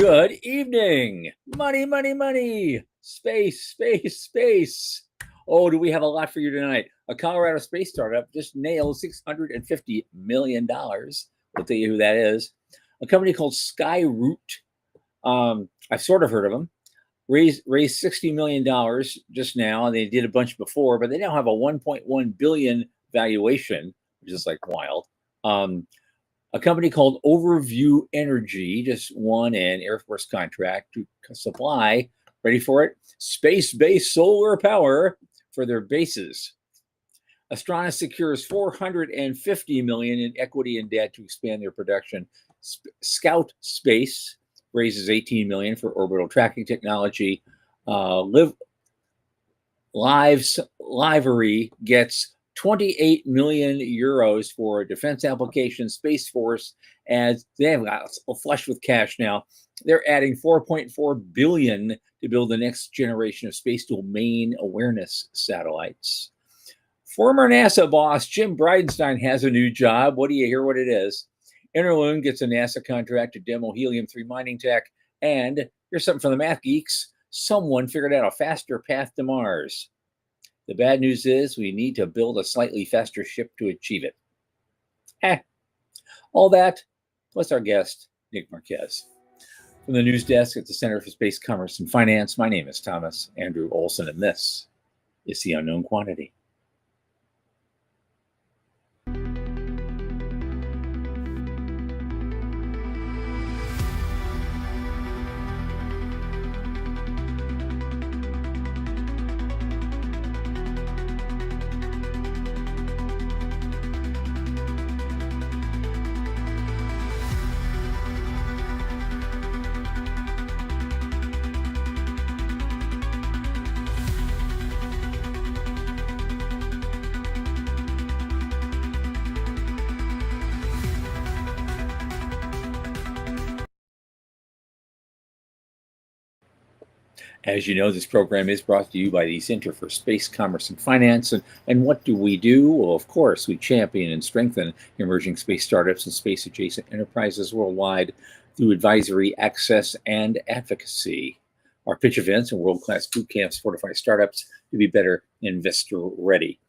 Good evening. Money, money, money. Space, space, space. Oh, do we have a lot for you tonight? A Colorado space startup just nailed $650 million. We'll tell you who that is. A company called Skyroot. I've sort of heard of them. Raised $60 million just now, and they did a bunch before, but they now have a 1.1 billion valuation, which is like wild. A company called Overview Energy just won an Air Force contract to supply, ready for it, space-based solar power for their bases. Astranis secures $450 million in equity and debt to expand their production. Scout Space raises $18 million for orbital tracking technology. Livery gets 28 million euros for defense applications. Space Force adds, they have got flush with cash now. They're adding 4.4 billion to build the next generation of space domain awareness satellites. Former NASA boss Jim Bridenstine has a new job. What do you hear what it is? Interloon gets a NASA contract to demo helium-3 mining tech. And here's something for the math geeks. Someone figured out a faster path to Mars. The bad news is we need to build a slightly faster ship to achieve it. All that, plus our guest, Nick Marquez. From the news desk at the Center for Space Commerce and Finance, my name is Thomas Andrew Olson, and this is The Unknown Quantity. As you know, this program is brought to you by the Center for Space Commerce and Finance. And what do? Well, of course, we champion and strengthen emerging space startups and space-adjacent enterprises worldwide through advisory, access, and advocacy. Our pitch events and world-class boot camps fortify startups to be better investor-ready.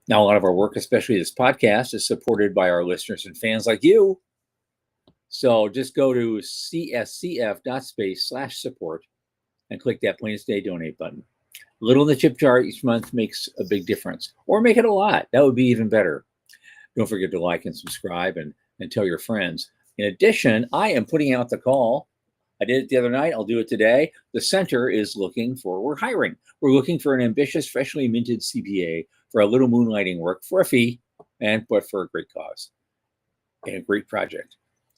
Now, a lot of our work, especially this podcast, is supported by our listeners and fans like you. So just go to cscf.space/support and click that Plain as Day donate button. A little in the chip jar each month makes a big difference, or make it a lot. That would be even better. Don't forget to like and subscribe and tell your friends. In addition, I am putting out the call. I did it the other night. I'll do it today. The center is we're hiring. We're looking for an ambitious, freshly minted CPA for a little moonlighting work for a fee, but for a great cause and a great project.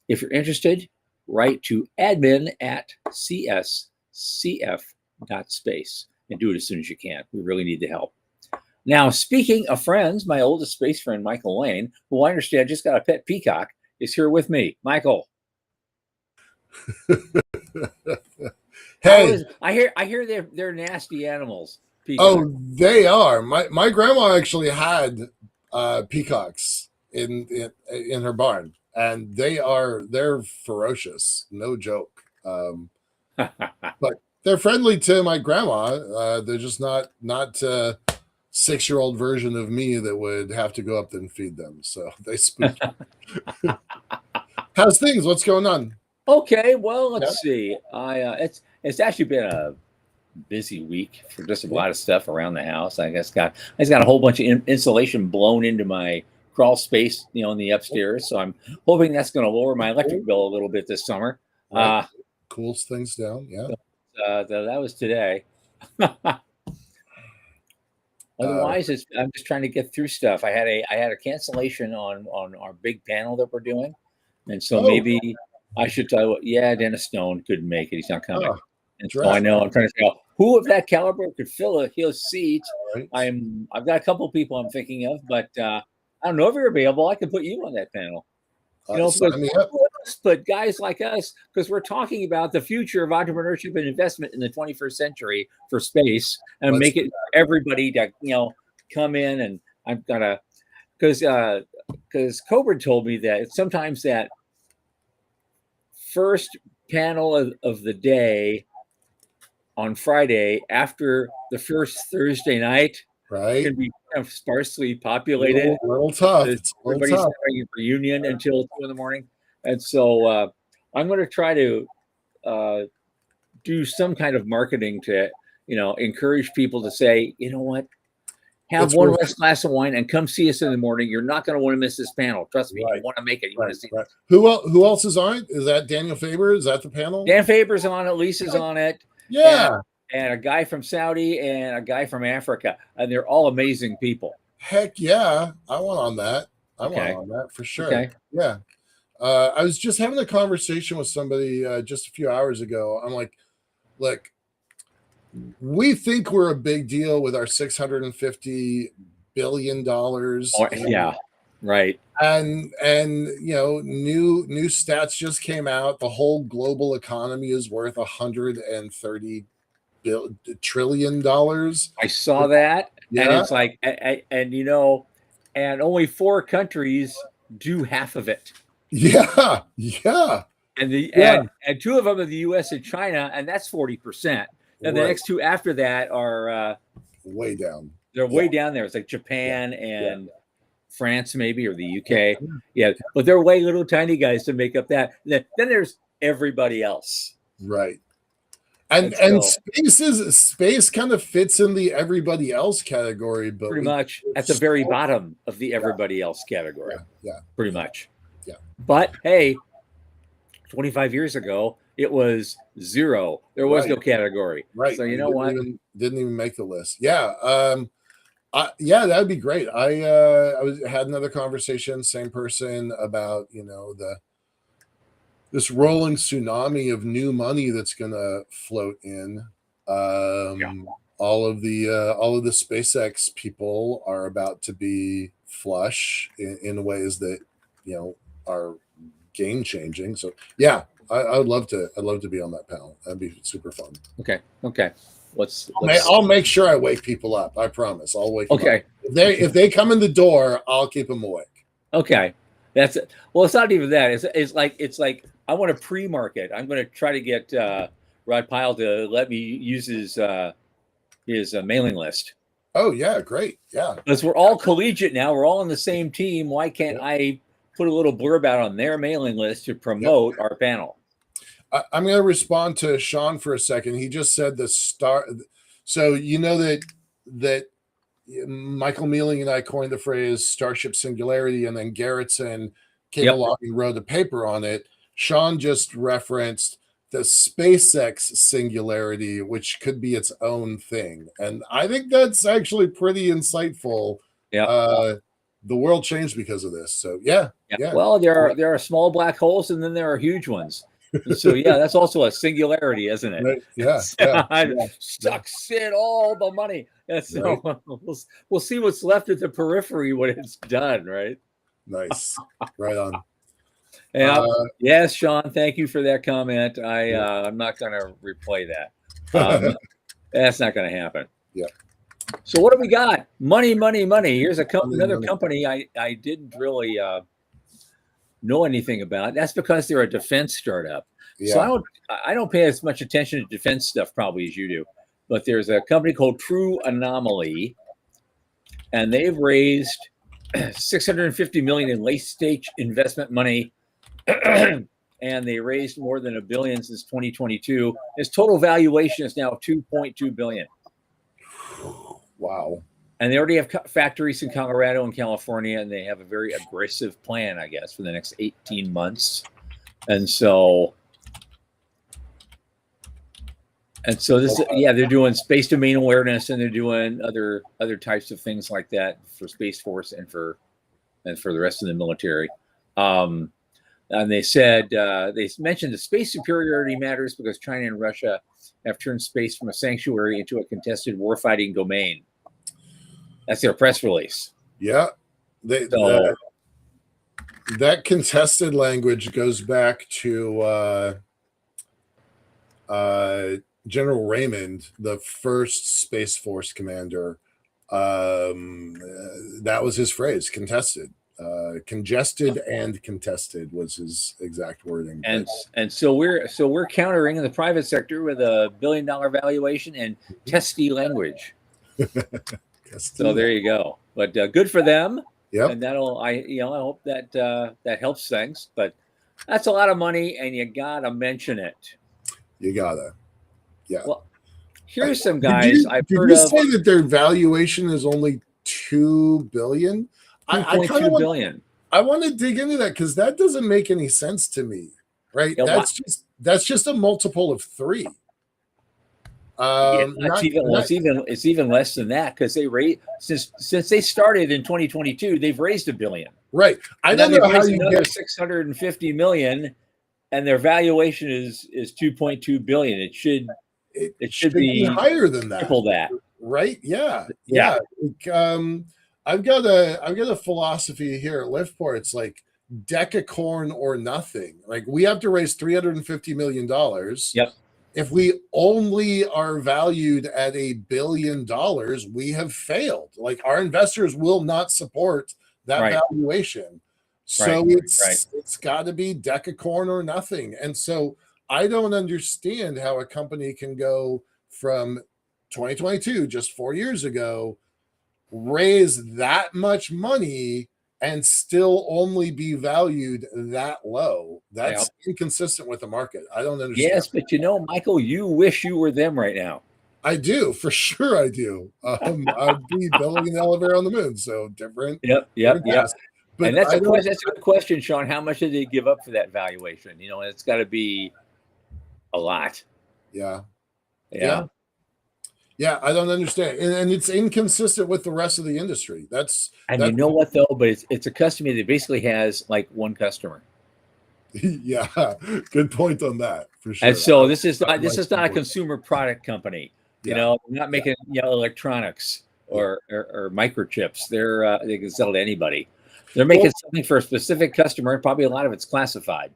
If you're interested, write to admin@cscf.space and do it as soon as you can. We really need the help. Now, speaking of friends, my oldest space friend, Michael Lane, who I understand just got a pet peacock, is here with me. Michael. Hey, I hear they're nasty animals. Peacock. Oh, they are. My grandma actually had peacocks in her barn, and they're ferocious, no joke. But they're friendly to my grandma. They're just not 6-year-old version of me that would have to go up and feed them. So they spook. How's things? What's going on? Okay, well, let's see. It's actually been a busy week for just a lot of stuff around the house. I just got a whole bunch of insulation blown into my crawl space, in the upstairs. So I'm hoping that's going to lower my electric bill a little bit this summer. Right. Cools things down, yeah. That was today. Otherwise, I'm just trying to get through stuff. I had a cancellation on our big panel that we're doing, and so maybe I should tell you. Yeah, Dennis Stone couldn't make it; he's not coming. And so I know I'm trying to figure out who of that caliber could fill his seat. Right. I've got a couple of people I'm thinking of, but I don't know if you're available. I can put you on that panel. But guys like us, because we're talking about the future of entrepreneurship and investment in the 21st century for space, and make it everybody to come in. And I've got to, because Coburn told me that sometimes that first panel of the day on Friday after the first Thursday night Right. can be kind of sparsely populated. Little tough. It's It's a little everybody's tough. having a reunion until 2 in the morning. And so I'm going to try to do some kind of marketing to, encourage people to say, you know what, have It's one worth less glass of wine and come see us in the morning. You're not going to want to miss this panel. Trust me, Right. you want to make it. You want Right, to see right. Who else is on it? Is that Daniel Faber? Is that the panel? Dan Faber's on it, Lisa's on it. Yeah. And a guy from Saudi and a guy from Africa. And they're all amazing people. Heck yeah. I want on that. I Okay. want on that for sure. Okay. Yeah. I was just having a conversation with somebody just a few hours ago. I'm like, look, we think we're a big deal with our $650 billion. Yeah. Right. And new stats just came out. The whole global economy is worth $130 trillion. I saw that. Yeah. And it's like, and only 4 countries do half of it. Yeah. Yeah. And and 2 of them are the US and China, and that's 40%. And the next 2 after that are way down. They're way down there. It's like Japan and France, maybe, or the UK. Yeah, but they're way little tiny guys to make up that. Then there's everybody else. Right. And space kind of fits in the everybody else category, but pretty much at the very bottom of the everybody else category. Yeah. Pretty much. Yeah. But hey, 25 years ago, it was 0. There was no category. Right. So you know what? Didn't even make the list. Yeah. That'd be great. I had another conversation, same person, about this rolling tsunami of new money that's gonna float in. All of the SpaceX people are about to be flush in ways that are game changing. So yeah, I'd love to be on that panel. That'd be super fun. Okay. I'll make sure I wake people up. I promise. I'll wake them up. If they come in the door, I'll keep them awake. Okay. That's it. Well, it's not even that. It's like I want to pre-market. I'm going to try to get Rod Pyle to let me use his mailing list. Oh yeah, great. Yeah. Because we're all collegiate now. We're all on the same team. Why can't I put a little blurb out on their mailing list to promote our panel? I'm going to respond to Sean for a second. He just said the star. So that Michael Mealing and I coined the phrase Starship Singularity, and then Garrettson came along and wrote a paper on it. Sean just referenced the SpaceX Singularity, which could be its own thing. And I think that's actually pretty insightful. Yeah. The world changed because of this. So yeah. Well, there are small black holes, and then there are huge ones. So yeah, that's also a singularity, isn't it? Right. Yeah. Sucks in all the money. And so we'll see what's left at the periphery when it's done, right? Nice. Right on. Yes, Sean, thank you for that comment. I'm not going to replay that. That's not going to happen. Yeah. So what do we got? Money. Here's another company I didn't really know anything about. That's because they're a defense startup. Yeah. So I don't pay as much attention to defense stuff probably as you do. But there's a company called True Anomaly, and they've raised $650 million in late-stage investment money, and they raised more than $1 billion since 2022. Its total valuation is now $2.2 billion. Wow. And they already have factories in Colorado and California, and they have a very aggressive plan, I guess, for the next 18 months. And so this, they're doing space domain awareness, and they're doing other types of things like that for Space Force and for the rest of the military. And they said they mentioned the space superiority matters because China and Russia have turned space from a sanctuary into a contested warfighting domain. That's their press release. Yeah, that contested language goes back to General Raymond, the first Space Force commander. That was his phrase, contested. Congested and contested was his exact wording. And so we're countering in the private sector with a $1 billion valuation and testy language. So there you go. But good for them. Yep. And I hope that that helps things. But that's a lot of money, and you gotta mention it. You gotta. Yeah. Well, here's some guys I've heard of. Did you say that their valuation is only $2 billion? $2.2 billion. I want to dig into that because that doesn't make any sense to me, right? Yeah, that's just a multiple of 3. It's even less than that because they raised since they started in 2022, they've raised $1 billion. Right. I don't know how you another $650 million, and their valuation is $2.2 billion. It should be higher than that. Triple that. Right? Yeah. I've got a philosophy here at LiftPort. It's like decacorn or nothing. Like we have to raise $350 million. Yep. If we only are valued at $1 billion, we have failed. Like our investors will not support that valuation. So it's got to be decacorn or nothing. And so I don't understand how a company can go from 2022, just 4 years ago, raise that much money and still only be valued that low. That's inconsistent with the market. I don't understand. Yes, but Michael, you wish you were them right now. I do, for sure I do. I'd be building an elevator on the moon, so different. Yep. But that's a good question, Sean. How much did they give up for that valuation? It's got to be a lot. Yeah, I don't understand, and it's inconsistent with the rest of the industry. You know what though? But it's a customer that basically has like one customer. Yeah, good point on that for sure. And so this is not a consumer product company. They're not making electronics or microchips. They can sell to anybody. They're making something for a specific customer, and probably a lot of it's classified.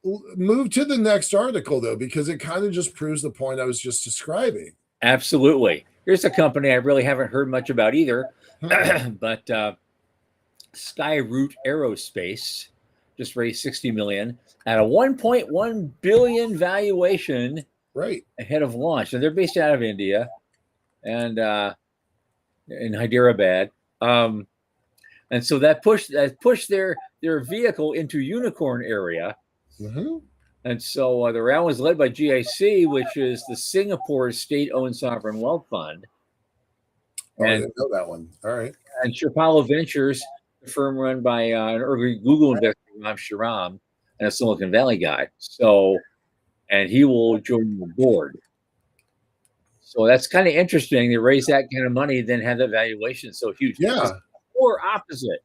Move to the next article though, because it kind of just proves the point I was just describing. Absolutely. Here's a company I really haven't heard much about either, but Skyroot Aerospace just raised $60 million at a $1.1 billion valuation, right ahead of launch. And they're based out of India and in Hyderabad. And so that pushed their vehicle into unicorn area. Mm-hmm. And so the round was led by GIC, which is the Singapore state-owned sovereign wealth fund. I didn't know that one. All right. And Sherpalo Ventures, the firm run by an early Google investor, Ram Shriram, and a Silicon Valley guy. So, and he will join the board. So that's kind of interesting. They raise that kind of money, then have that valuation so huge. Yeah. Or opposite.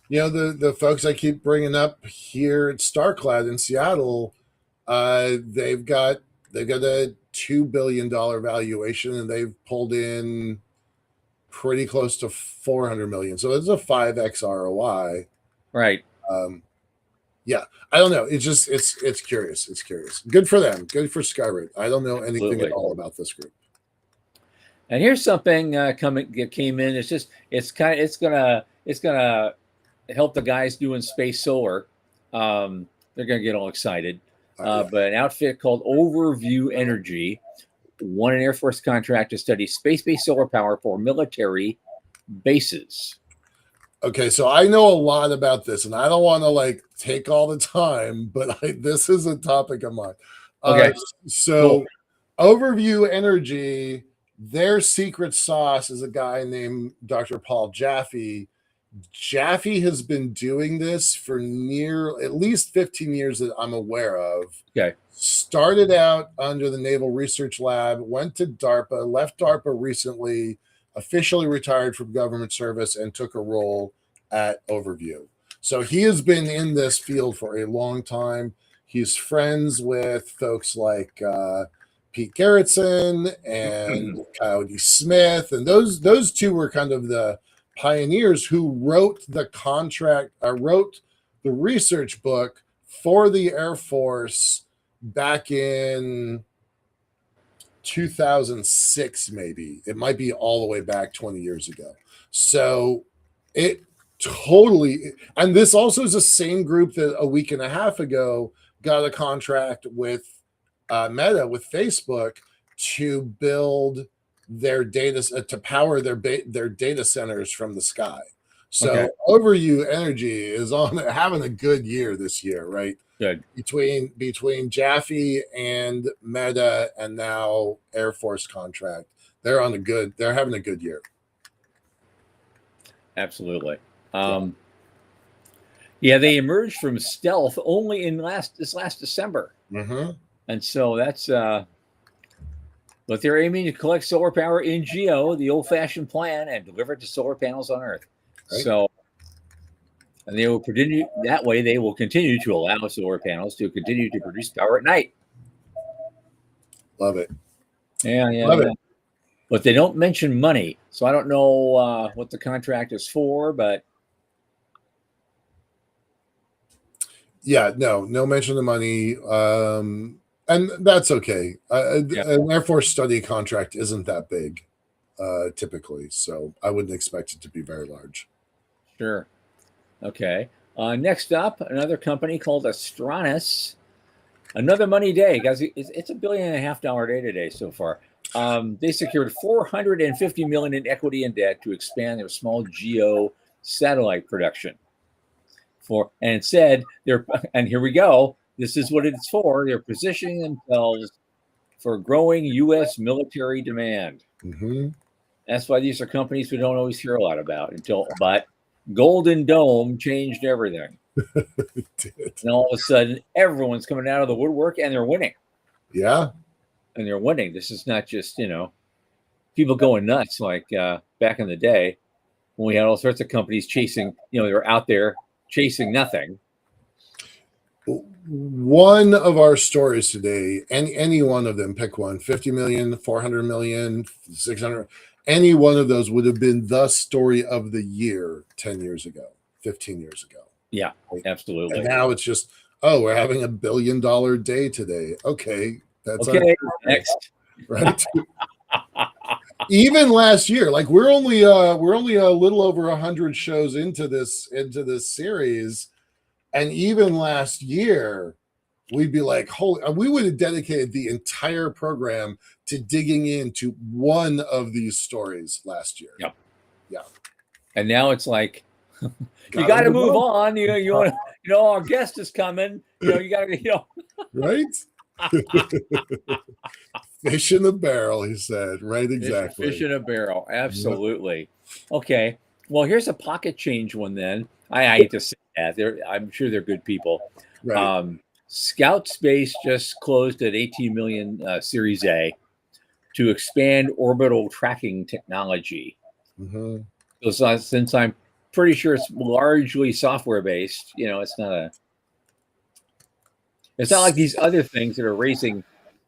The folks I keep bringing up here at StarCloud in Seattle, they've got a $2 billion valuation, and they've pulled in pretty close to $400 million. So it's a 5x ROI. Right. Yeah, I don't know. It's just it's curious. It's curious. Good for them. Good for Skyroot. I don't know anything at all about this group. And here's something came in. It's gonna help the guys doing space solar. They're gonna get all excited. But an outfit called Overview Energy won an Air Force contract to study space-based solar power for military bases. Okay, so I know a lot about this, and I don't want to take all the time, but this is a topic of mine. Okay, so cool. Overview Energy, their secret sauce is a guy named Dr. Paul Jaffe. Jaffe has been doing this for at least 15 years that I'm aware of. Okay. Started out under the Naval Research Lab, went to DARPA, left DARPA recently, officially retired from government service, and took a role at Overview. So he has been in this field for a long time. He's friends with folks like Pete Gerritsen and Coyote Smith, and those two were kind of the pioneers who wrote the research book for the Air Force back in 2006, maybe. It might be all the way back 20 years ago. So it totally, and this also is the same group that a week and a half ago got a contract with Meta, with Facebook, to build their data, to power their data centers from the sky. So Overview Energy is on having a good year this year, right? Good. Between Jaffe and Meta and now Air Force contract, they're having a good year. Absolutely. Yeah, they emerged from stealth only in this last December. And so that's but they're aiming to collect solar power in GEO, the old-fashioned plan, and deliver it to solar panels on Earth. Right. So, and they will continue that way. They will continue to allow solar panels to continue to produce power at night. Love it. Yeah. It. But they don't mention money, so I don't know what the contract is for. But yeah, no mention of money. And that's okay. An Air Force study contract isn't that big, typically, so I wouldn't expect it to be very large. Sure. Okay. Next up, another company called Astranis. Another money day, guys. It's $1.5 billion day today so far. They secured $450 million in equity and debt to expand their small GEO satellite production. And it said and here we go. This is what it's for. They're positioning themselves for growing U.S. military demand. That's why these are companies we don't always hear a lot about but Golden Dome changed everything. It did. And all of a sudden, everyone's coming out of the woodwork and they're winning. Yeah. And they're winning. This is not just, people going nuts like back in the day when we had all sorts of companies chasing, they were out there chasing nothing. One of our stories today, any one of them, pick one, 50 million, 400 million, 600, any one of those would have been the story of the year 10 years ago, 15 years ago. Yeah, absolutely. And now it's just, we're having $1 billion day today. Okay. That's okay. Next. Right. Even last year, like we're only a little over 100 shows into this series. And even last year, we'd be like, we would have dedicated the entire program to digging into one of these stories last year. Yep. Yeah. And now it's like, you got to move on. You want to, our guest is coming. You got to, Right? Fish in a barrel, he said. Right, exactly. Fish in a barrel. Absolutely. Yep. Okay. Well, here's a pocket change one then. I hate to say that. I'm sure they're good people. Right. Scout Space just closed at 18 million Series A to expand orbital tracking technology. So since I'm pretty sure it's largely software based, it's not like these other things that are raising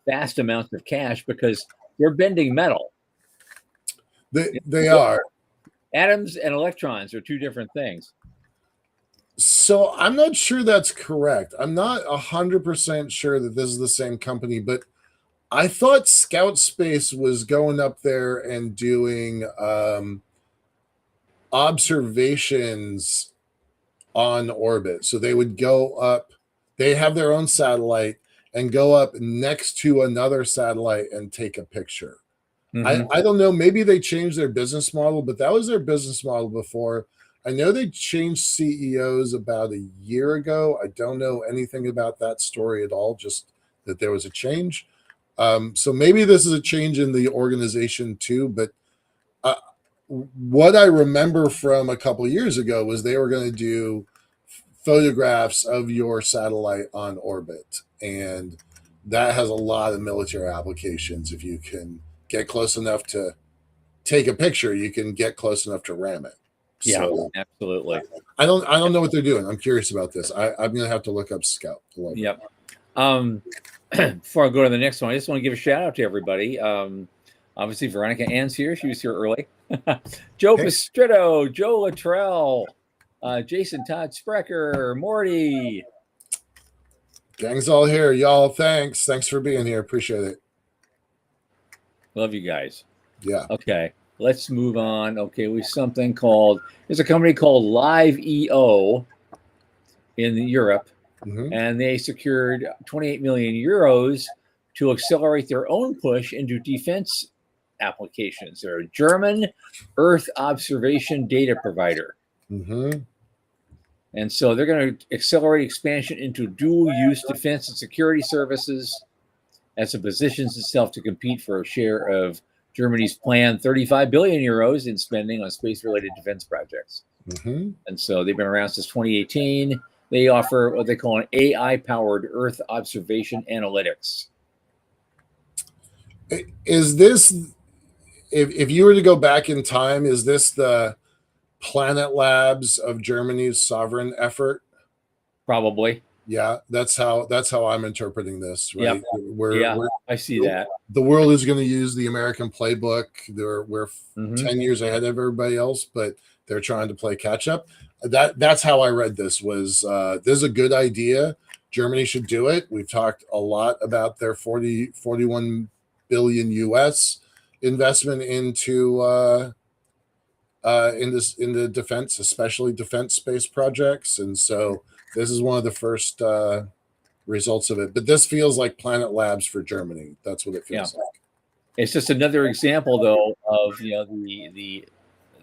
vast amounts of cash because they're bending metal. They are. Atoms and electrons are two different things. So I'm not sure that's correct. I'm not 100% sure that this is the same company, but I thought Scout Space was going up there and doing observations on orbit. So they would go up, they have their own satellite and go up next to another satellite and take a picture. I don't know. Maybe they changed their business model, but that was their business model before. I know they changed CEOs about a year ago. I don't know anything about that story at all, just that there was a change. So maybe this is a change in the organization too. But what I remember from a couple of years ago was they were going to do photographs of your satellite on orbit. And that has a lot of military applications. If you can get close enough to take a picture, you can get close enough to ram it. Yeah, so, absolutely. I don't know what they're doing. I'm curious about this. I'm gonna have to look up Scout. Yep. Before I go to the next one, I just want to give a shout out to everybody. Obviously, Veronica Ann's here. She was here early. Joe Pistritto, Joe Luttrell, Jason Todd Sprecher, Morty. Gang's all here, y'all. Thanks for being here. Appreciate it. Love you guys. Yeah. Okay, let's move on. Okay, there's a company called Live EO in Europe, Hmm. and they secured 28 million euros to accelerate their own push into defense applications. They're a German Earth observation data provider. Hmm. And so they're going to accelerate expansion into dual use defense and security services as it positions itself to compete for a share of Germany's planned 35 billion euros in spending on space related defense projects. Hmm. And so they've been around since 2018. They offer what they call an AI powered Earth observation analytics. Is this, if you were to go back in time, is this the Planet Labs of Germany's sovereign effort? Probably. Yeah, that's how I'm interpreting this, Yep. right? We're, Yeah, we're I see that. the world is going to use the American playbook. We're Mm-hmm. 10 years ahead of everybody else, but they're trying to play catch up. That's how I read this. Was this is a good idea? Germany should do it. We've talked a lot about their 41 billion US investment in the defense, especially defense space projects, and so this is one of the first results of it. But this feels like Planet Labs for Germany. That's what it feels like. It's just another example, though, of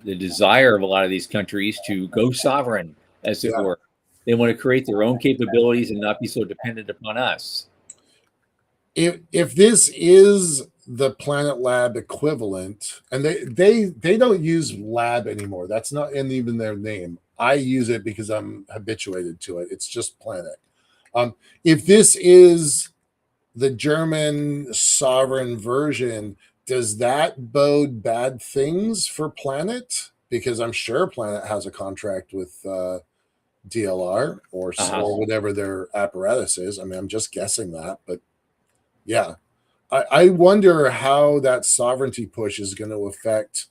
the desire of a lot of these countries to go sovereign, as it Yeah. were. They want to create their own capabilities and not be so dependent upon us. If this is the Planet Lab equivalent, and they don't use lab anymore. That's not in even their name. I use it because I'm habituated to it. It's just Planet. If this is the German sovereign version, does that bode bad things for Planet? Because I'm sure Planet has a contract with DLR or whatever their apparatus is. I mean, I'm just guessing that, but yeah, I wonder how that sovereignty push is going to affect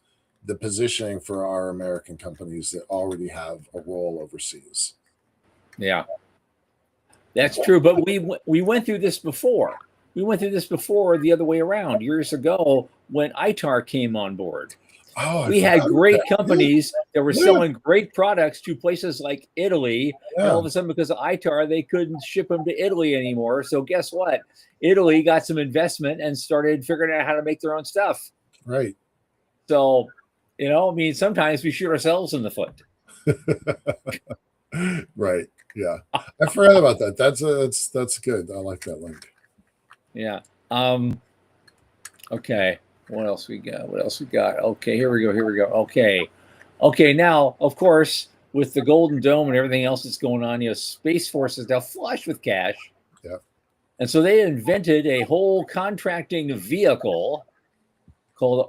the positioning for our American companies that already have a role overseas. Yeah, that's true. But we went through this before. We went through this before the other way around years ago when ITAR came on board. Oh, I We had forgot great that. companies that were Yeah. selling great products to places like Italy. And Yeah. all of a sudden, because of ITAR, they couldn't ship them to Italy anymore. So guess what? Italy got some investment and started figuring out how to make their own stuff. Right. So, I mean, sometimes we shoot ourselves in the foot. Right. Yeah. I forgot about that. That's good. I like that link. Yeah. Okay. What else we got? What else we got? Okay, here we go. Here we go. Okay. Okay, now, of course, with the Golden Dome and everything else that's going on, Space Force is now flush with cash. Yeah. And so they invented a whole contracting vehicle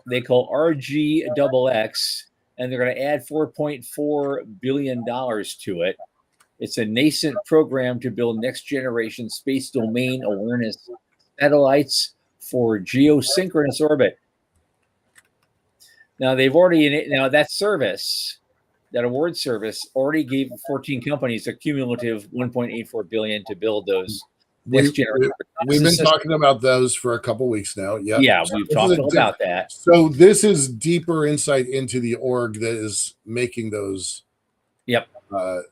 they call RGXX, and they're going to add $4.4 billion to it. It's a nascent program to build next generation space domain awareness satellites for geosynchronous orbit. Now that award service already gave 14 companies a cumulative 1.84 billion to build those next generation. We've been talking about those for a couple weeks now. Yep. Yeah, we've talked all about that. So this is deeper insight into the org that is making those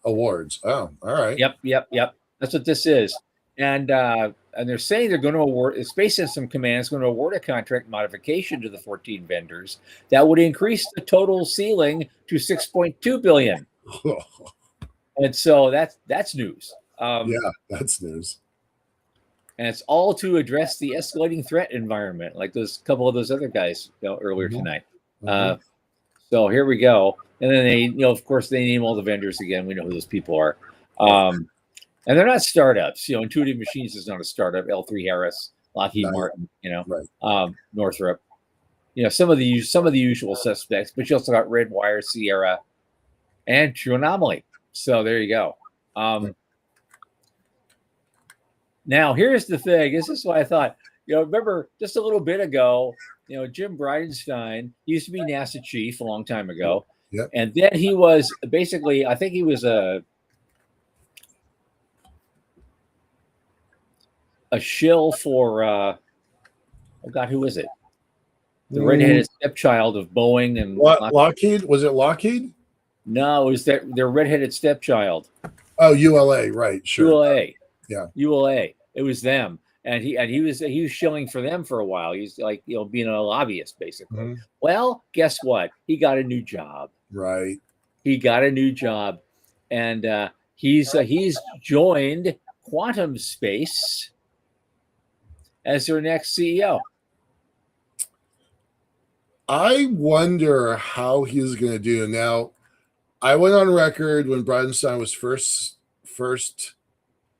awards. Oh, all right. Yep. That's what this is. And they're saying they're going to award, the Space System Command is going to award a contract modification to the 14 vendors that would increase the total ceiling to 6.2 billion. And so that's news. Yeah, that's news. And it's all to address the escalating threat environment, like those couple of those other guys earlier tonight. So here we go. And then they, of course, they name all the vendors again. We know who those people are. And they're not startups. Intuitive Machines is not a startup. L3 Harris, Lockheed Martin, right. Northrop. Some of the usual suspects, but you also got Redwire, Sierra, and True Anomaly. So there you go. Now here's the thing. This is what I thought. Remember just a little bit ago, Jim Bridenstine used to be NASA chief a long time ago. Yep. And then he was basically, I think he was a shill for, oh God, who is it? the redheaded stepchild of Boeing and Lockheed. Was it Lockheed? No, it was their redheaded stepchild. Oh, ULA, right? Sure. ULA. Yeah. ULA. It was them. And he was shilling for them for a while. He's like, being a lobbyist basically. Mhm. Well, guess what? He got a new job. Right. He got a new job, and he's joined Quantum Space as their next CEO. I wonder how he's going to do now. I went on record when Bridenstine was first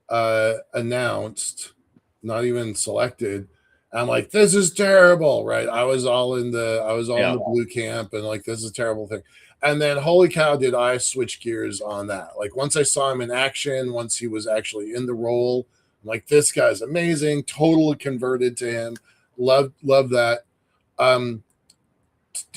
announced, not even selected. I'm like, this is terrible, right? I was all in the blue camp, and like, this is a terrible thing. And then, holy cow, did I switch gears on that? Like, once I saw him in action, once he was actually in the role, I'm like, this guy's amazing. Totally converted to him. Love that.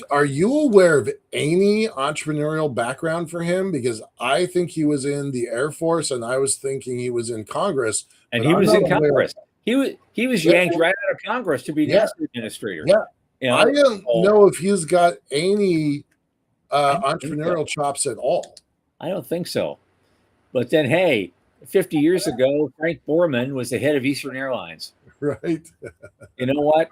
Are you aware of any entrepreneurial background for him? Because I think he was in the Air Force, and I was thinking he was in Congress. And he was in Congress. He was yanked right out of Congress to be NASA administrator. Yeah. I don't know if he's got any entrepreneurial chops at all. I don't think so. But then, hey, 50 years ago, Frank Borman was the head of Eastern Airlines. Right. You know what?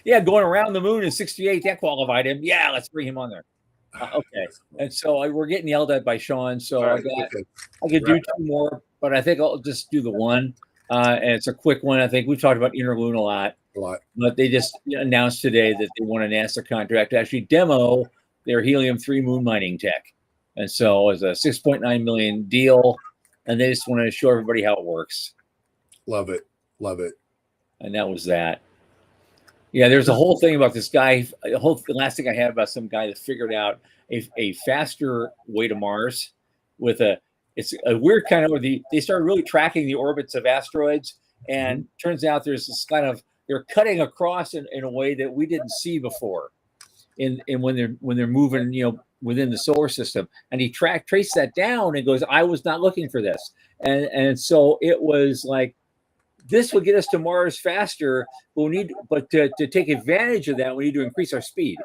Yeah, going around the moon in 68, that qualified him. Yeah, let's bring him on there. Okay. And so we're getting yelled at by Sean. So I could do two more, but I think I'll just do the one. And it's a quick one. I think we've talked about Interloon a lot. But they just announced today that they won a NASA contract to actually demo their helium-3 moon mining tech. And so it was a $6.9 million deal. And they just want to show everybody how it works. Love it. And that was that. Yeah, there's a whole thing about this guy. The last thing I had about some guy that figured out a faster way to Mars with it's a weird kind of where they started really tracking the orbits of asteroids, and turns out there's this kind of they're cutting across in a way that we didn't see before, in when they're moving within the solar system. And he traced that down and goes, I was not looking for this, and so it was like, this will get us to Mars faster, but to take advantage of that, we need to increase our speed.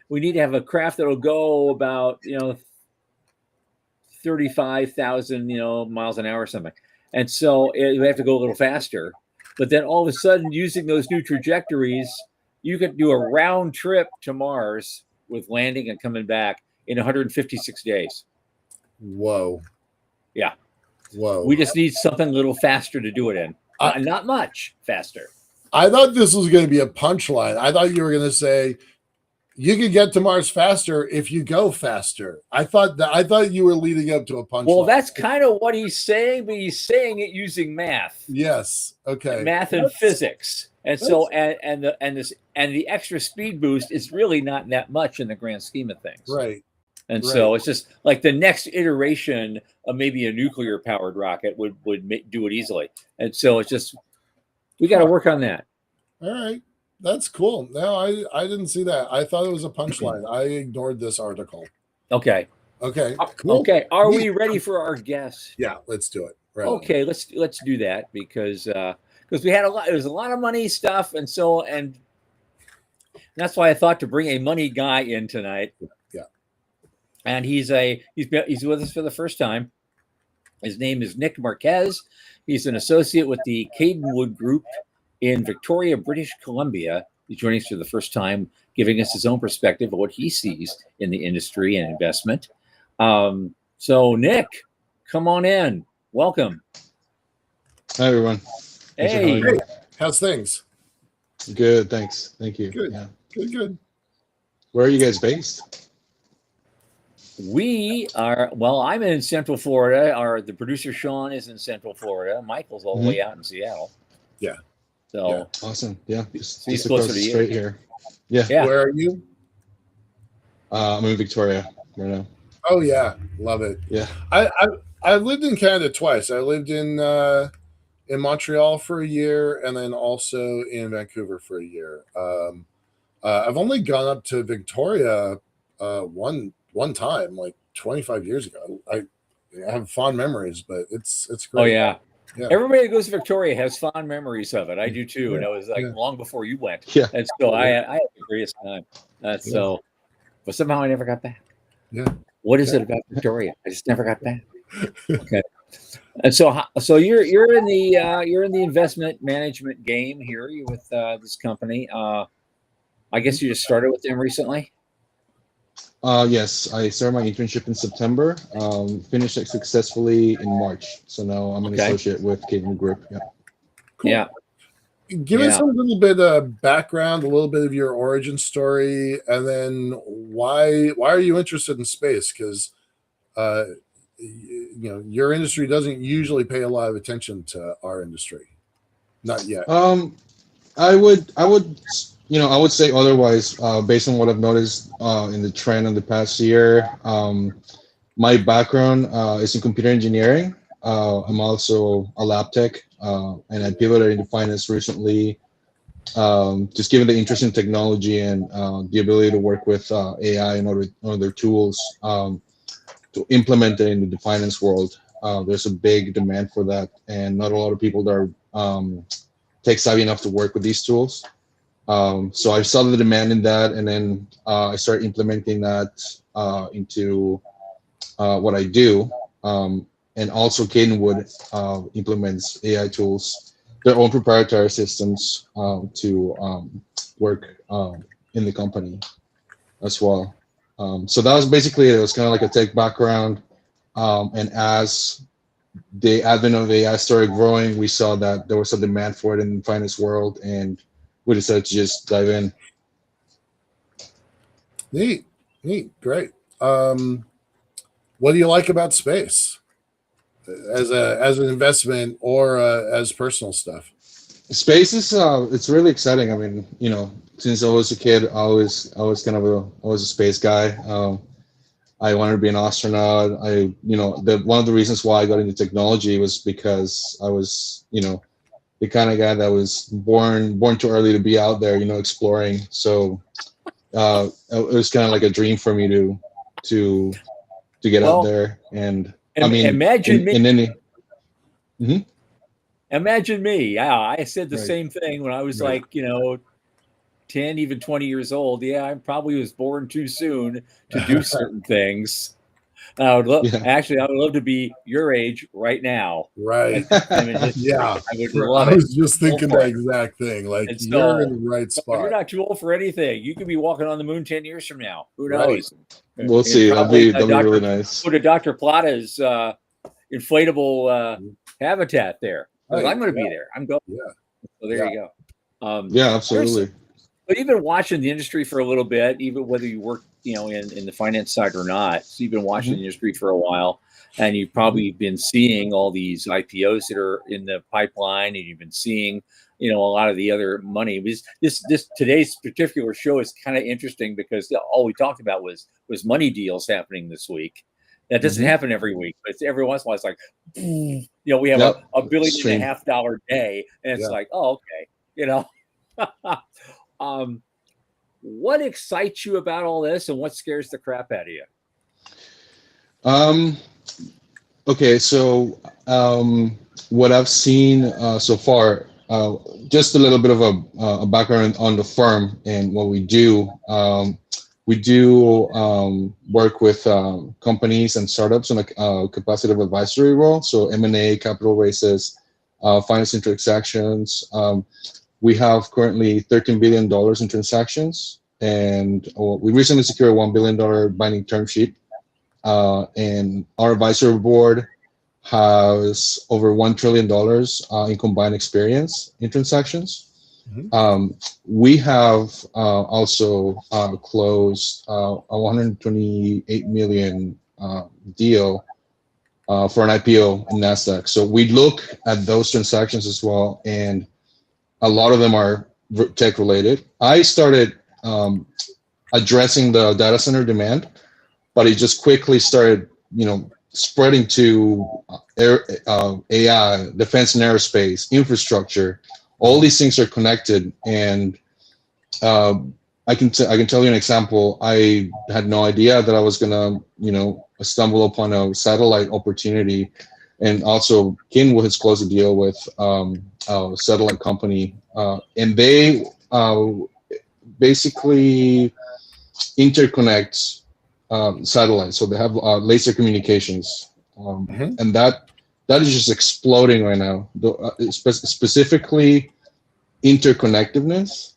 We need to have a craft that'll go about 35,000 miles an hour or something, and so we have to go a little faster. But then all of a sudden, using those new trajectories, you could do a round trip to Mars with landing and coming back in 156 days. Whoa! Yeah. Whoa. We just need something a little faster to do it in. Not much faster. I thought this was going to be a punchline. I thought you were going to say you could get to Mars faster if you go faster. I thought you were leading up to a punchline. Well, that's kind of what he's saying, but he's saying it using math. Yes. Okay. Math and physics. And so and the extra speed boost is really not that much in the grand scheme of things. Right. And so it's just like the next iteration of maybe a nuclear powered rocket would do it easily. And so it's just, we got to work on that. All right. That's cool. No, I didn't see that. I thought it was a punchline. I ignored this article. Okay. Cool. Okay. Are we ready for our guest? Yeah, let's do it. Right. Okay. Let's do that because we had it was a lot of money stuff. And that's why I thought to bring a money guy in tonight. And he's with us for the first time. His name is Nick Marquez. He's an associate with the Cadenwood Group in Victoria, British Columbia. He's joining us for the first time, giving us his own perspective of what he sees in the industry and investment. So, Nick, come on in. Welcome. Hi, everyone. Hey. How's things? Good, thanks. Thank you. Good. Yeah. Good. Where are you guys based? We are, I'm in Central Florida. The producer Sean is in Central Florida. Michael's all the way out in Seattle. Yeah. So awesome. Yeah. Just he's across closer to you. Straight here. Yeah. Where are you? I'm in Victoria right now. Oh yeah, love it. Yeah. I lived in Canada twice. I lived in Montreal for a year, and then also in Vancouver for a year. I've only gone up to Victoria one time, like 25 years ago. I have fond memories, but it's great. Oh yeah. Yeah. Everybody that goes to Victoria has fond memories of it. I do too, and Yeah, it was like yeah. long before you went. Yeah. And so I Yeah. had the greatest time. Yeah. So, but somehow I never got back. Yeah. What is it about Victoria? I just never got back. Okay. And so you're in the investment management game here. You with this company. I guess you just started with them recently. Yes, I started my internship in September. Finished it successfully in March. So now I'm an Okay. associate with Caden Group. Yeah. Cool. Yeah. Give us Yeah. a little bit of background, a little bit of your origin story, and then why are you interested in space? Because your industry doesn't usually pay a lot of attention to our industry. Not yet. I would, I would say otherwise, based on what I've noticed in the trend in the past year. My background is in computer engineering. I'm also a lab tech, and I pivoted into finance recently. Just given the interest in technology and the ability to work with AI and other tools to implement it into the finance world. There's a big demand for that, and not a lot of people that are tech savvy enough to work with these tools. So I saw the demand in that, and then I started implementing that into what I do. And also, Cadenwood implements AI tools, their own proprietary systems to work in the company as well. So that was basically it. It was kind of like a tech background. And as the advent of AI started growing, we saw that there was a demand for it in the finance world, and we decided to just dive in. Neat, great. What do you like about space as an investment or as personal stuff? Space is it's really exciting. I mean, since I was a kid, I was kind of I was a space guy. I wanted to be an astronaut. One of the reasons why I got into technology was because I was, the kind of guy that was born too early to be out there, exploring. So it was kind of like a dream for me to get out there. And I mean, imagine me. in any. Mm-hmm. Imagine me. Yeah, I said the Right. same thing when I was Right. like, 10, even 20 years old. Yeah, I probably was born too soon to do certain things. I would love, Yeah. actually, I would love to be your age right now. Right. At this time in history. Yeah. I would love I it. was just thinking Go for that it. exact thing. Like, And you're so, in the right spot. you're not too old for anything. You could be walking on the moon 10 years from now. Who Right. knows? We'll And see. That'll probably be really nice. Go to Dr. Plata's inflatable habitat there. Because Right. I'm going to be there. I'm going. Yeah. So there you go. Yeah, absolutely. But you've been watching the industry for a little bit, even whether you work, in the finance side or not. So you've been watching the industry for a while, and you've probably been seeing all these IPOs that are in the pipeline, and you've been seeing, a lot of the other money. This today's particular show is kind of interesting because all we talked about was money deals happening this week. That doesn't happen every week, but it's every once in a while it's like, we have Yep. a $1.5 billion day, and it's like, oh, okay, what excites you about all this, and what scares the crap out of you? Okay, so what I've seen so far, just a little bit of a background on the firm and what we do. We do work with companies and startups on a capacitive advisory role, so M&A, capital raises, financing transactions. We have currently $13 billion in transactions, and we recently secured a $1 billion binding term sheet. And our advisory board has over $1 trillion in combined experience in transactions. We have also closed a $128 million deal for an IPO in NASDAQ. So we look at those transactions as well, and a lot of them are tech related. I started addressing the data center demand, but it just quickly started, spreading to AI, defense and aerospace, infrastructure. All these things are connected, and I can tell you an example. I had no idea that I was gonna, stumble upon a satellite opportunity and also Kinwood has closed a deal with a satellite company, and they basically interconnect satellites. So they have laser communications, and that is just exploding right now. Specifically, interconnectiveness.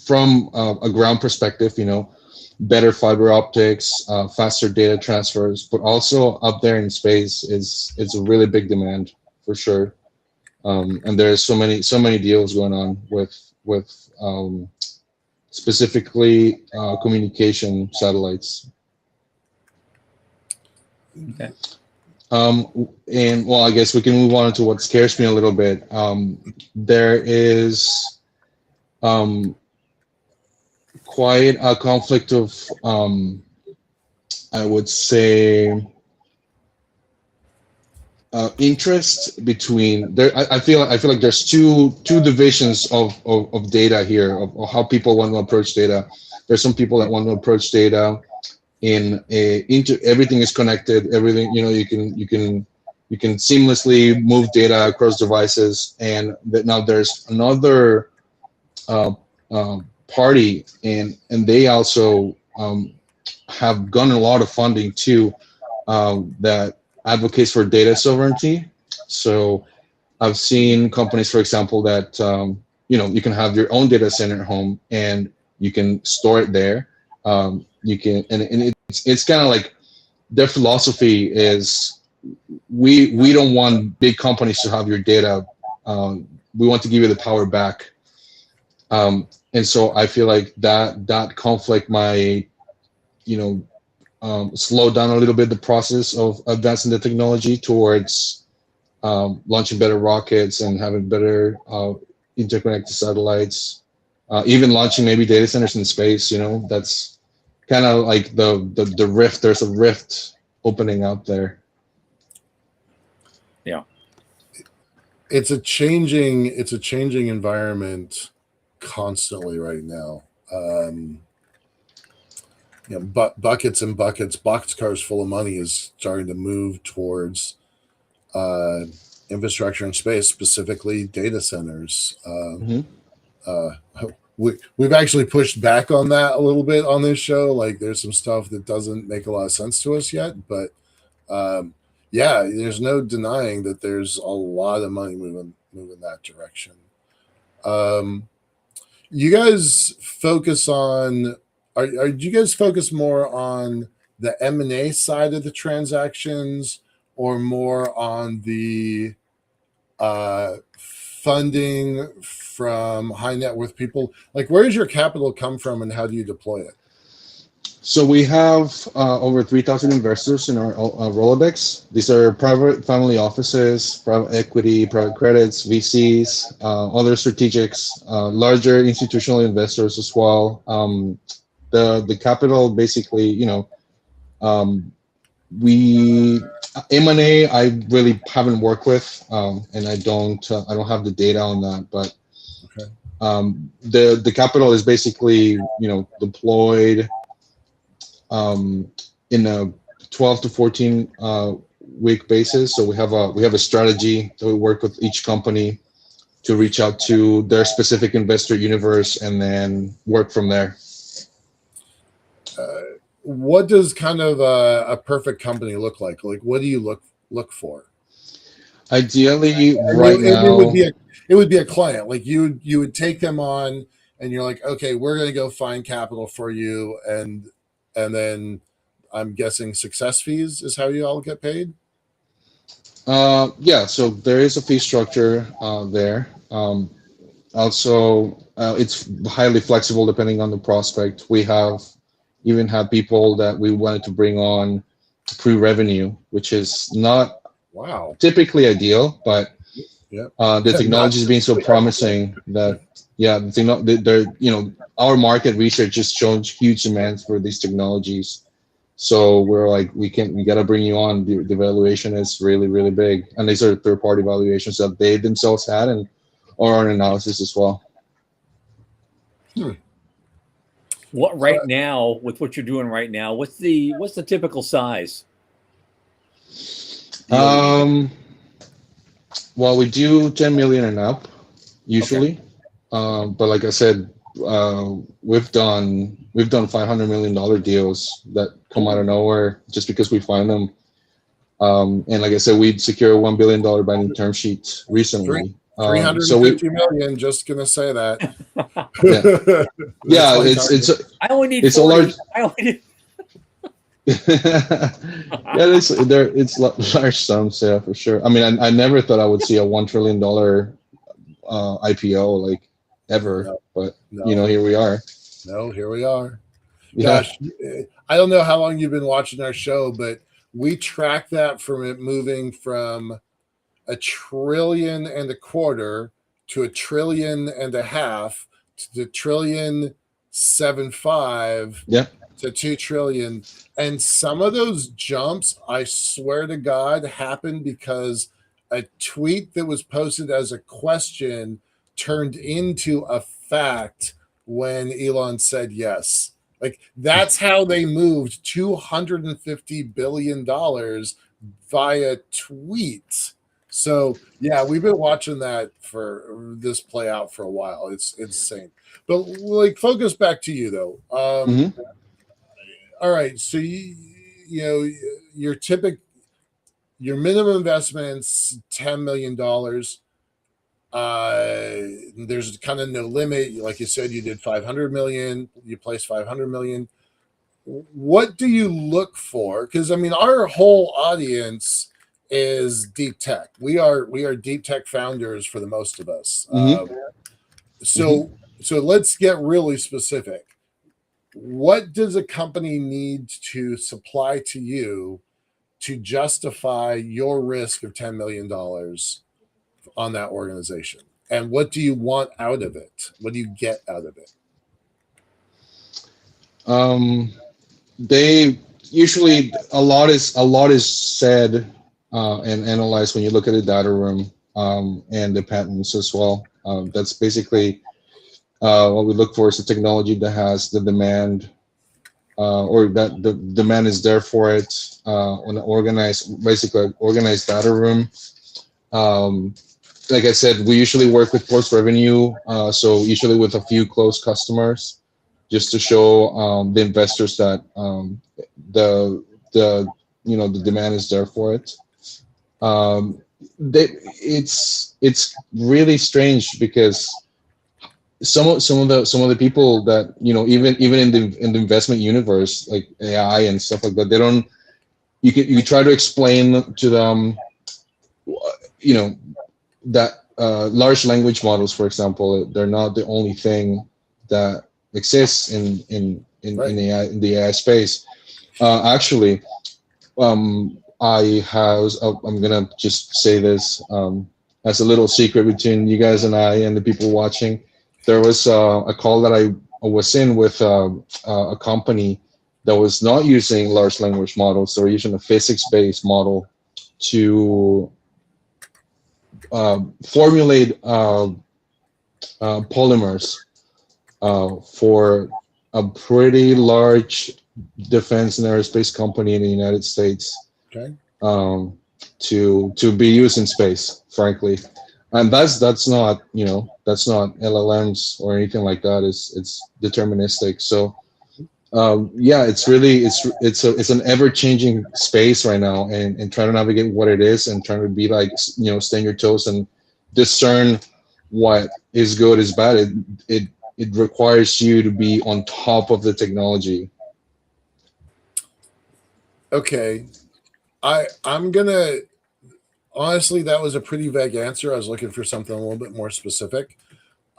From a ground perspective, better fiber optics, faster data transfers, but also up there in space is a really big demand for sure. And there's so many deals going on with specifically communication satellites. Okay. And well, I guess we can move on to what scares me a little bit. There is quite a conflict of, I would say, interest between there. I feel like there's two divisions of data here, of how people want to approach data. There's some people that want to approach data into everything is connected. Everything, you can seamlessly move data across devices, and now there's another party, and they also have gotten a lot of funding too, that advocates for data sovereignty. So I've seen companies, for example, that you can have your own data center at home and you can store it there. You can, and it's kind of like their philosophy is we don't want big companies to have your data. We want to give you the power back. And so I feel like that conflict might, slow down a little bit the process of advancing the technology towards launching better rockets and having better interconnected satellites, even launching maybe data centers in space. That's kind of like the rift. There's a rift opening out there. Yeah, it's a changing environment constantly right now. Buckets and buckets, boxcars full of money is starting to move towards infrastructure in space, specifically data centers. We've actually pushed back on that a little bit on this show. Like, there's some stuff that doesn't make a lot of sense to us yet, but there's no denying that there's a lot of money moving that direction. You guys focus on, do you guys focus more on the M&A side of the transactions, or more on the funding from high net worth people? Like, where does your capital come from and how do you deploy it? So we have over 3,000 investors in our Rolodex. These are private family offices, private equity, private credits, VCs, other strategics, larger institutional investors as well. The capital basically, we M&A I really haven't worked with, and I don't have the data on that, but okay. The capital is basically deployed in a 12 to 14 week basis. So we have a strategy that we work with each company to reach out to their specific investor universe and then work from there. What does kind of a perfect company look like? Like, what do you look for? Ideally, now it would be a client. Like, you would take them on, and you're like, okay, we're going to go find capital for you, and then I'm guessing success fees is how you all get paid. So there is a fee structure there. Also, it's highly flexible depending on the prospect. We even have people that we wanted to bring on pre-revenue, which is not typically ideal, but the technology is being so promising that our market research has shown huge demands for these technologies. So we're like, we got to bring you on. The valuation is really, really big, and these are third-party valuations that they themselves had, and our analysis as well. What right now, with what you're doing right now, what's the typical size? Well, we do 10 million and up usually. But like I said, we've done $500 million deals that come out of nowhere just because we find them. And like I said, we secured a $1 billion binding term sheet recently. 350 million. Just gonna say that. Yeah, it's I only need it's 40. a large. I only need... Yeah, it's large sums, yeah, for sure. I mean, I never thought I would see a $1 trillion IPO like ever, but here we are. No, here we are. Yeah. Gosh, I don't know how long you've been watching our show, but we track that from it moving from $1.25 trillion to $1.5 trillion to $1.75 Yeah. to $2 trillion. And some of those jumps, I swear to God, happened because a tweet that was posted as a question turned into a fact when Elon said yes. Like, that's how they moved $250 billion via tweet. So yeah, we've been watching that for this play out for a while. It's insane. But like, focus back to you though. All right, so you know your minimum investment's $10 million. There's kind of no limit. Like you said, you did 500 million. You placed 500 million. What do you look for? Because I mean, our whole audience is deep tech. We are deep tech founders for the most of us. So let's get really specific. What does a company need to supply to you to justify your risk of $10 million on that organization? And what do you want out of it? What do you get out of it? They usually a lot is said and analyzed when you look at the data room and the patents as well. That's basically what we look for is a technology that has the demand or that the demand is there for it on an organized data room. Like I said, we usually work with post revenue, so usually with a few close customers, just to show the investors that the demand is there for it. It's really strange because some of the people that even in the investment universe, like AI and stuff like that, they don't. You try to explain to them, that large language models, for example, they're not the only thing that exists in AI, in the AI space. Actually, I'm gonna just say this as a little secret between you guys and I and the people watching. There was a call that I was in with a company that was not using large language models. They were using a physics-based model to formulate polymers for a pretty large defense and aerospace company in the United States. Okay. To be used in space, frankly, and that's not LLMs or anything like that. It's deterministic. So it's really it's an ever changing space right now, and trying to navigate what it is and trying to be like stay on your toes and discern what is good, is bad. It requires you to be on top of the technology. Okay. I'm gonna honestly, that was a pretty vague answer. I was looking for something a little bit more specific.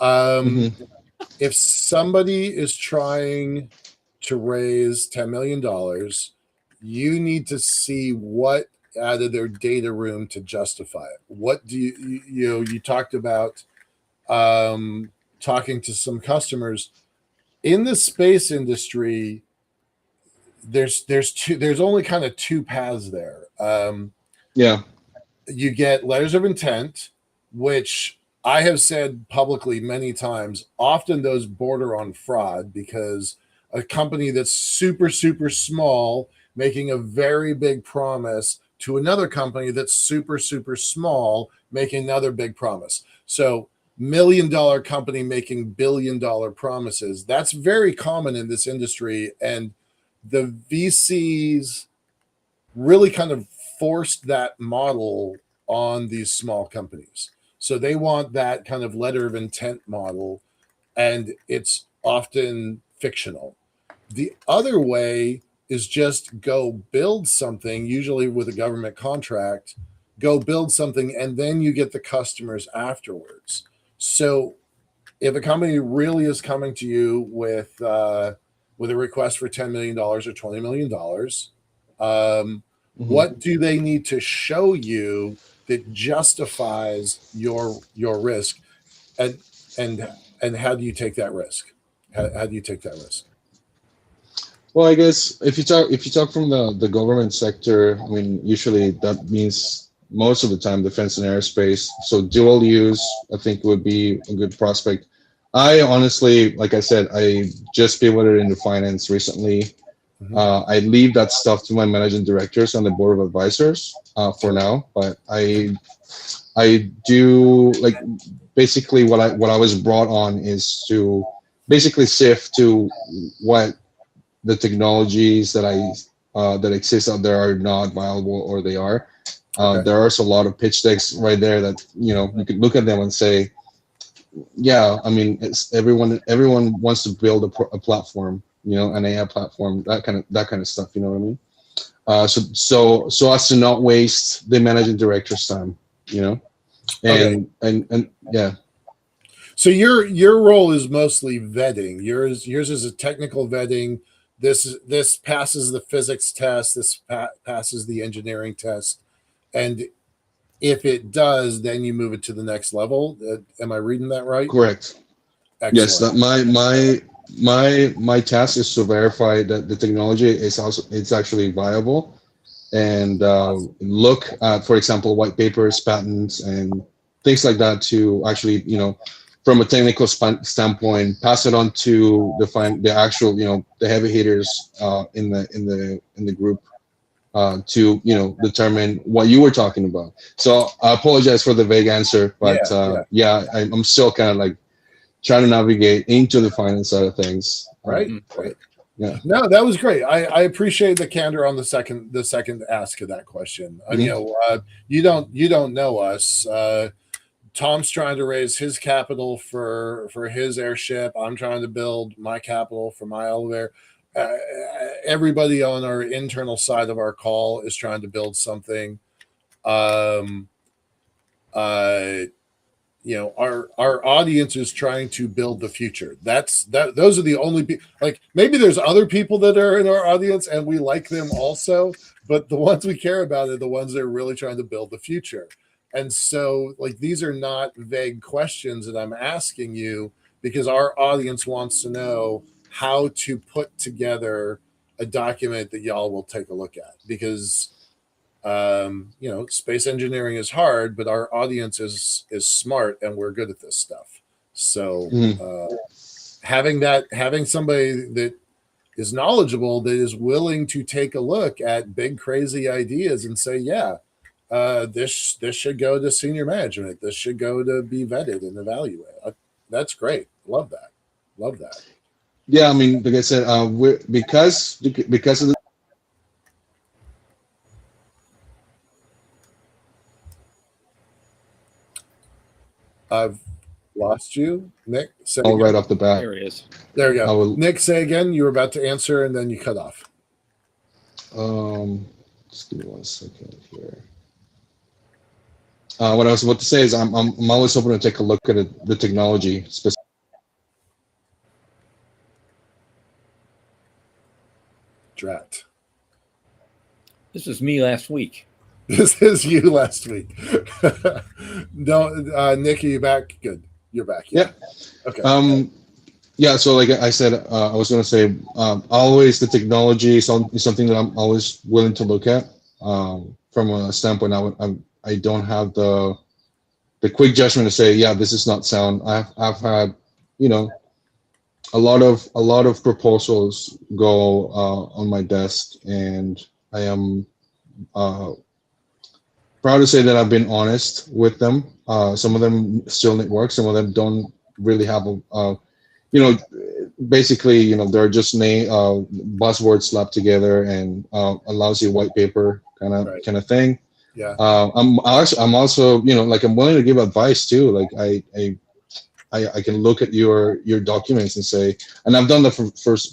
If somebody is trying to raise $10 million, you need to see what out of their data room to justify it. What do you talked about talking to some customers in the space industry. There's only kind of two paths there. You get letters of intent, which I have said publicly many times. Often those border on fraud because a company that's super, super small making a very big promise to another company that's super, super small making another big promise. So $1 million company making $1 billion promises. That's very common in this industry. And the VCs really kind of forced that model on these small companies. So they want that kind of letter of intent model, and it's often fictional. The other way is just go build something, usually with a government contract, go build something, and then you get the customers afterwards. So if a company really is coming to you with a request for $10 million or $20 million, what do they need to show you that justifies your risk, and how do you take that risk? How do you take that risk? Well, I guess if you talk from the government sector, I mean, usually that means most of the time defense and aerospace. So dual use, I think, would be a good prospect. I honestly, like I said, I just pivoted into finance recently. I leave that stuff to my managing directors and the board of advisors for now, but I do, like, basically what I was brought on is to basically sift to what the technologies that exist out there are not viable, or they are. There are a lot of pitch decks right there that you could look at them and say, yeah, I mean, it's everyone wants to build a platform, an AI platform, that kind of stuff. You know what I mean? So as to not waste the managing director's time, and yeah. So your role is mostly vetting. Yours is a technical vetting. This passes the physics test. This passes the engineering test, and if it does, then you move it to the next level. Am I reading that right? Correct. Excellent. Yes, that my task is to verify that the technology it's actually viable, and look at, for example, white papers, patents, and things like that to actually, from a technical standpoint, pass it on to the actual, the heavy hitters in the group to determine what you were talking about. So I apologize for the vague answer, but I'm still kind of like trying to navigate into the finance side of things. Right. Yeah. No, that was great. I appreciate the candor on the second ask of that question. You don't know us. Tom's trying to raise his capital for his airship. I'm trying to build my capital for my elevator. Everybody on our internal side of our call is trying to build something. Our audience is trying to build the future. Those are the only people. Like, maybe there's other people that are in our audience and we like them also, but the ones we care about are the ones that are really trying to build the future. And so, like, these are not vague questions that I'm asking you, because our audience wants to know how to put together a document that y'all will take a look at, because space engineering is hard, but our audience is smart and we're good at this stuff. So having somebody that is knowledgeable, that is willing to take a look at big crazy ideas and say, this should go to senior management, this should go to be vetted and evaluated. That's great. Love that. Yeah, I mean, like I said, because of the I've lost you, Nick. Say right off the bat. There he is. There we go. Nick, say again. You were about to answer and then you cut off. Just give me 1 second here. What I was about to say is I'm always hoping to take a look at the technology specific. Drat. This was me last week. This is you last week. No, Nick, are you back? Good. You're back. Yeah. Okay. Yeah. So, like I said, I was going to say, always the technology is something that I'm always willing to look at. From a standpoint, I don't have the quick judgment to say, yeah, this is not sound. I've had, a lot of proposals go on my desk, and I am proud to say that I've been honest with them. Some of them still need work. Some of them don't really have you know, basically, they're just buzzwords slapped together and a lousy white paper kind of thing. Yeah. I'm also, like, I'm willing to give advice too. Like I can look at your documents and say, and I've done that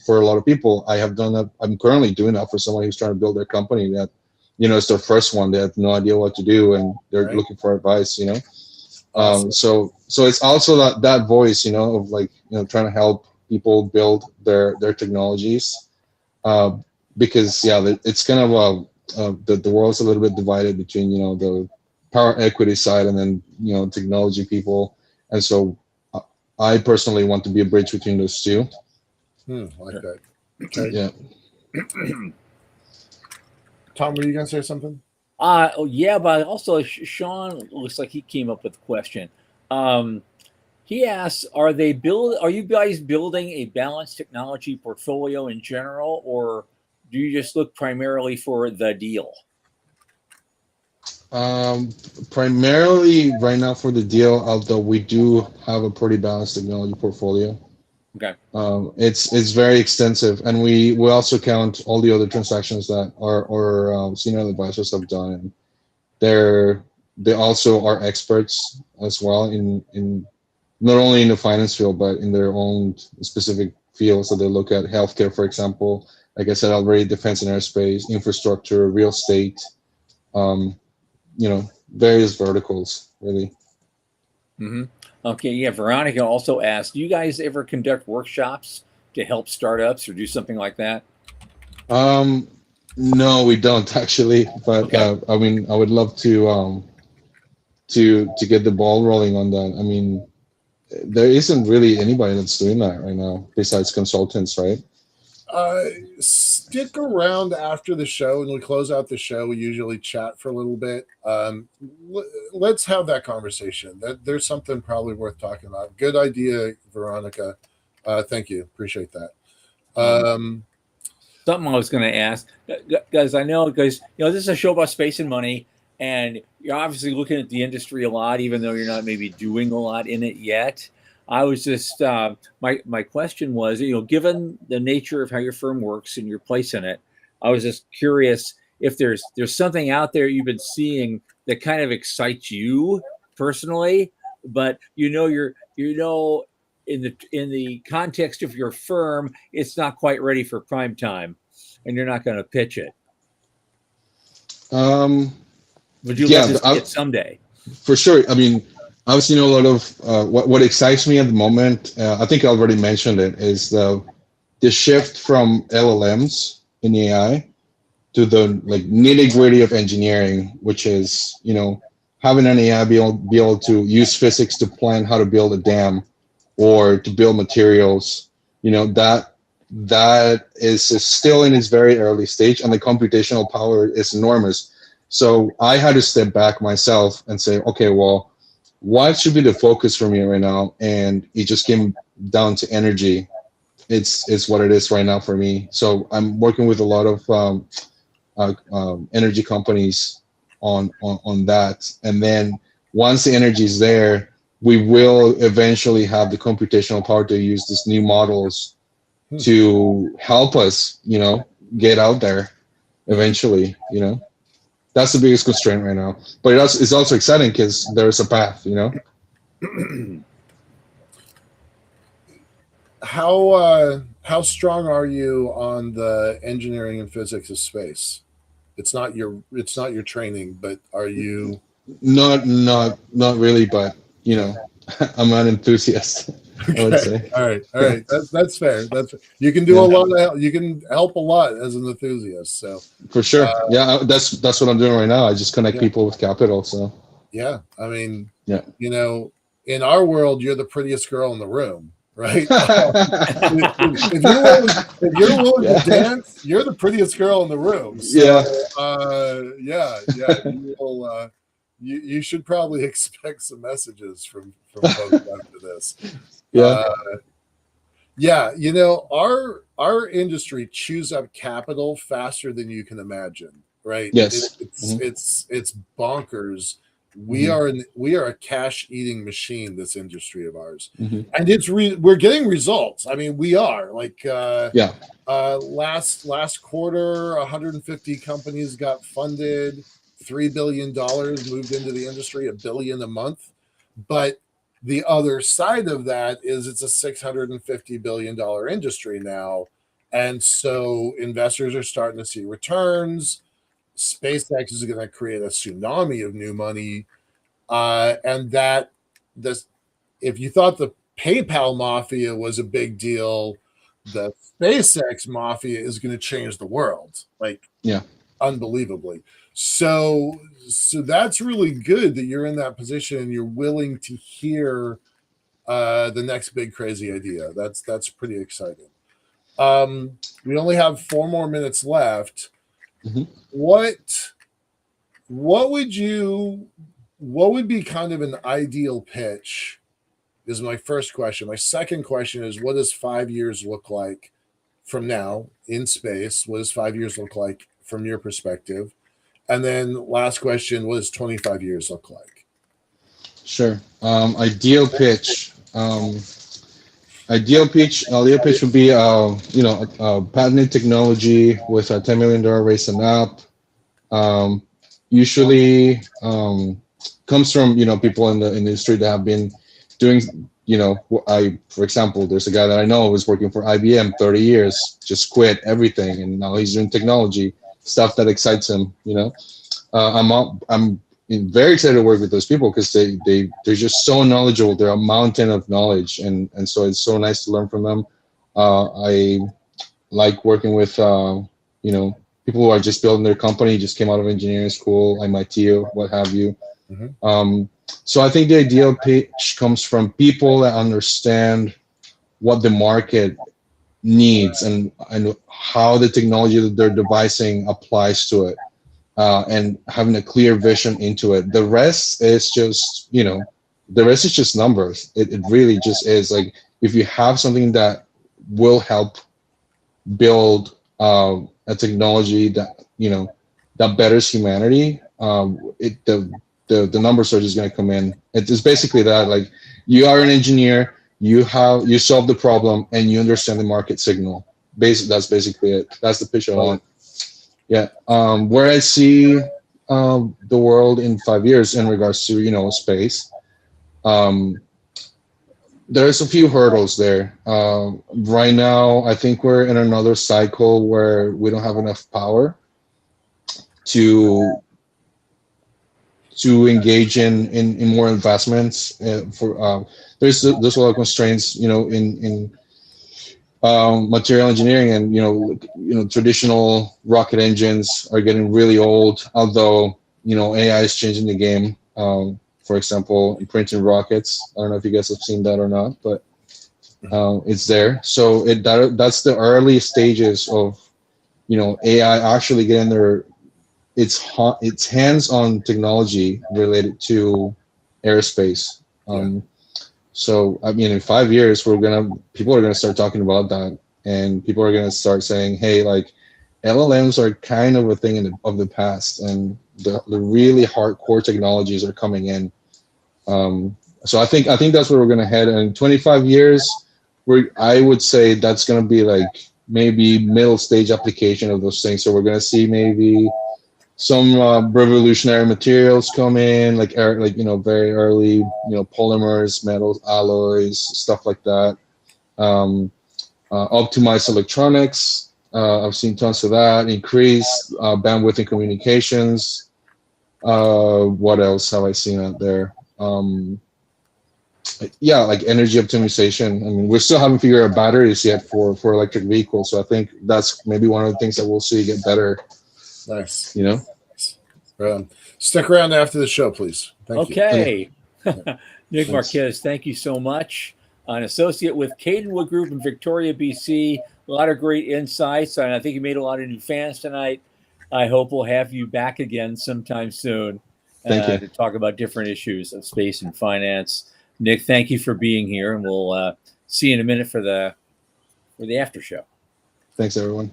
for a lot of people. I have done that. I'm currently doing that for someone who's trying to build their company that, it's their first one. They have no idea what to do, and they're looking for advice. Awesome. So it's also that voice, of like, trying to help people build their technologies, because it's kind of the world's a little bit divided between the power equity side and then technology people, and so I personally want to be a bridge between those two. Like that. Okay. Yeah. Tom, were you gonna say something? Yeah, but also Sean looks like he came up with a question. He asks, are you guys building a balanced technology portfolio in general, or do you just look primarily for the deal? Primarily right now for the deal, although we do have a pretty balanced technology portfolio. Okay. It's very extensive, and we also count all the other transactions that our senior advisors have done, and they also are experts as well in not only in the finance field but in their own specific fields. So they look at healthcare, for example, like I said already, defense and aerospace, infrastructure, real estate, various verticals, really. Mm-hmm. Okay, yeah. Veronica also asked, do you guys ever conduct workshops to help startups or do something like that? No, we don't actually, but Okay. I mean, I would love to get the ball rolling on that. I mean, there isn't really anybody that's doing that right now besides consultants, right? Stick around after the show, and we close out the show. We usually chat for a little bit. Let's have that conversation. There's something probably worth talking about. Good idea, Veronica. Thank you. Appreciate that. Something I was going to ask, guys. I know, because this is a show about space and money, and you're obviously looking at the industry a lot, even though you're not maybe doing a lot in it yet. I was just my question was, given the nature of how your firm works and your place in it, I was just curious if there's something out there you've been seeing that kind of excites you personally, but you're in the context of your firm, it's not quite ready for prime time, and you're not going to pitch it. Would you like to see it someday? For sure. I mean, I've seen a lot of what excites me at the moment. I think I already mentioned it, is the shift from LLMs in AI to the like nitty gritty of engineering, which is having an AI be able to use physics to plan how to build a dam or to build materials. That is still in its very early stage, and the computational power is enormous. So I had to step back myself and say, okay, well, what should be the focus for me right now? And it just came down to energy. It's what it is right now for me. So I'm working with a lot of energy companies on that. And then once the energy is there, we will eventually have the computational power to use these new models to help us, get out there eventually, That's the biggest constraint right now, but it's also exciting because there's a path, How strong are you on the engineering and physics of space? It's not your training, but are you? Not really, but I'm an enthusiast. Okay. I would say. All right. That's fair. You can do a lot. You can help a lot as an enthusiast. So for sure, that's what I'm doing right now. I just connect people with capital. So yeah, I mean, yeah, in our world, you're the prettiest girl in the room, right? if you're willing to dance, you're the prettiest girl in the room. So, you will. You should probably expect some messages from folks after this. Yeah, our industry chews up capital faster than you can imagine, right? Yes. It's bonkers. Hmm. We are a cash eating machine, this industry of ours, Hmm. and we're getting results. I mean, we are like Yeah. last quarter, 150 companies got funded, $3 billion moved into the industry, a billion a month, but the other side of that is it's a $650 billion industry now. And so investors are starting to see returns. SpaceX is going to create a tsunami of new money. And that this, if you thought the PayPal mafia was a big deal, the SpaceX mafia is going to change the world, like Yeah. unbelievably. So that's really good that you're in that position and you're willing to hear the next big crazy idea. That's pretty exciting. We only have 4 more minutes left. Hmm. What what would you what would be kind of an ideal pitch? Is my first question. My second question is, what does 5 years look like from now in space? What does 5 years look like from your perspective? And then last question, what does 25 years look like? Sure. Ideal pitch. Ideal pitch would be, a patented technology with a $10 million raise and up. Um, Usually comes from people in the industry that have been doing. For example, there's a guy that I know was working for IBM 30 years, just quit everything, and now he's doing technology stuff that excites him. I'm very excited to work with those people because they're just so knowledgeable. They're a mountain of knowledge, and so it's so nice to learn from them. I like working with people who are just building their company, just came out of engineering school, MIT or what have you. Mhm. So I think the ideal pitch comes from people that understand what the market needs and how the technology that they're devising applies to it, and having a clear vision into it. The rest is just numbers. It really just is. Like, if you have something that will help build a technology that betters humanity, the numbers are just going to come in. It's basically that. Like, you are an engineer, you solve the problem, and you understand the market signal. That's basically it. That's the pitch I want. Yeah. Where I see the world in 5 years in regards to space. There's a few hurdles there. Right now, I think we're in another cycle where we don't have enough power to engage in more investments. There's a lot of constraints, in material engineering, and traditional rocket engines are getting really old. Although AI is changing the game. For example, in printing rockets. I don't know if you guys have seen that or not, but it's there. So that's the early stages of AI actually getting their its hands-on technology related to aerospace. So I mean, in 5 years, people are gonna start talking about that, and people are gonna start saying, "Hey, like, LLMs are kind of a thing of the past, and the really hardcore technologies are coming in." So I think that's where we're gonna head. And in 25 years, I would say that's gonna be like maybe middle stage application of those things. So we're gonna see maybe some revolutionary materials come in, like very early, polymers, metals, alloys, stuff like that. Optimized electronics. I've seen tons of that. Increased bandwidth in communications. What else have I seen out there? Yeah, like energy optimization. I mean, we still haven't figured out batteries yet for electric vehicles. So I think that's maybe one of the things that we'll see get better. Nice. You know. Stick around after the show, please. Thank you. Okay. Okay. Nick Thanks. Marquez, thank you so much. An associate with Cadenwood Group in Victoria, BC. A lot of great insights, and I think you made a lot of new fans tonight. I hope we'll have you back again sometime soon Thank you. to talk about different issues of space and finance. Nick, thank you for being here, and we'll see you in a minute for the for the after show. Thanks, everyone.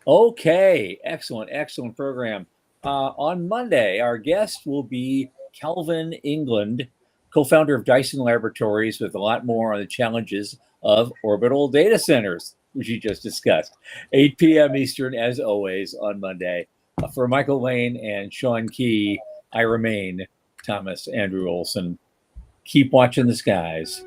Okay, excellent program. On Monday, our guest will be Calvin England, co-founder of Dyson Laboratories, with a lot more on the challenges of orbital data centers, which he just discussed. 8 p.m. Eastern, as always, on Monday. For Michael Lane and Sean Key, I remain Thomas Andrew Olson. Keep watching the skies.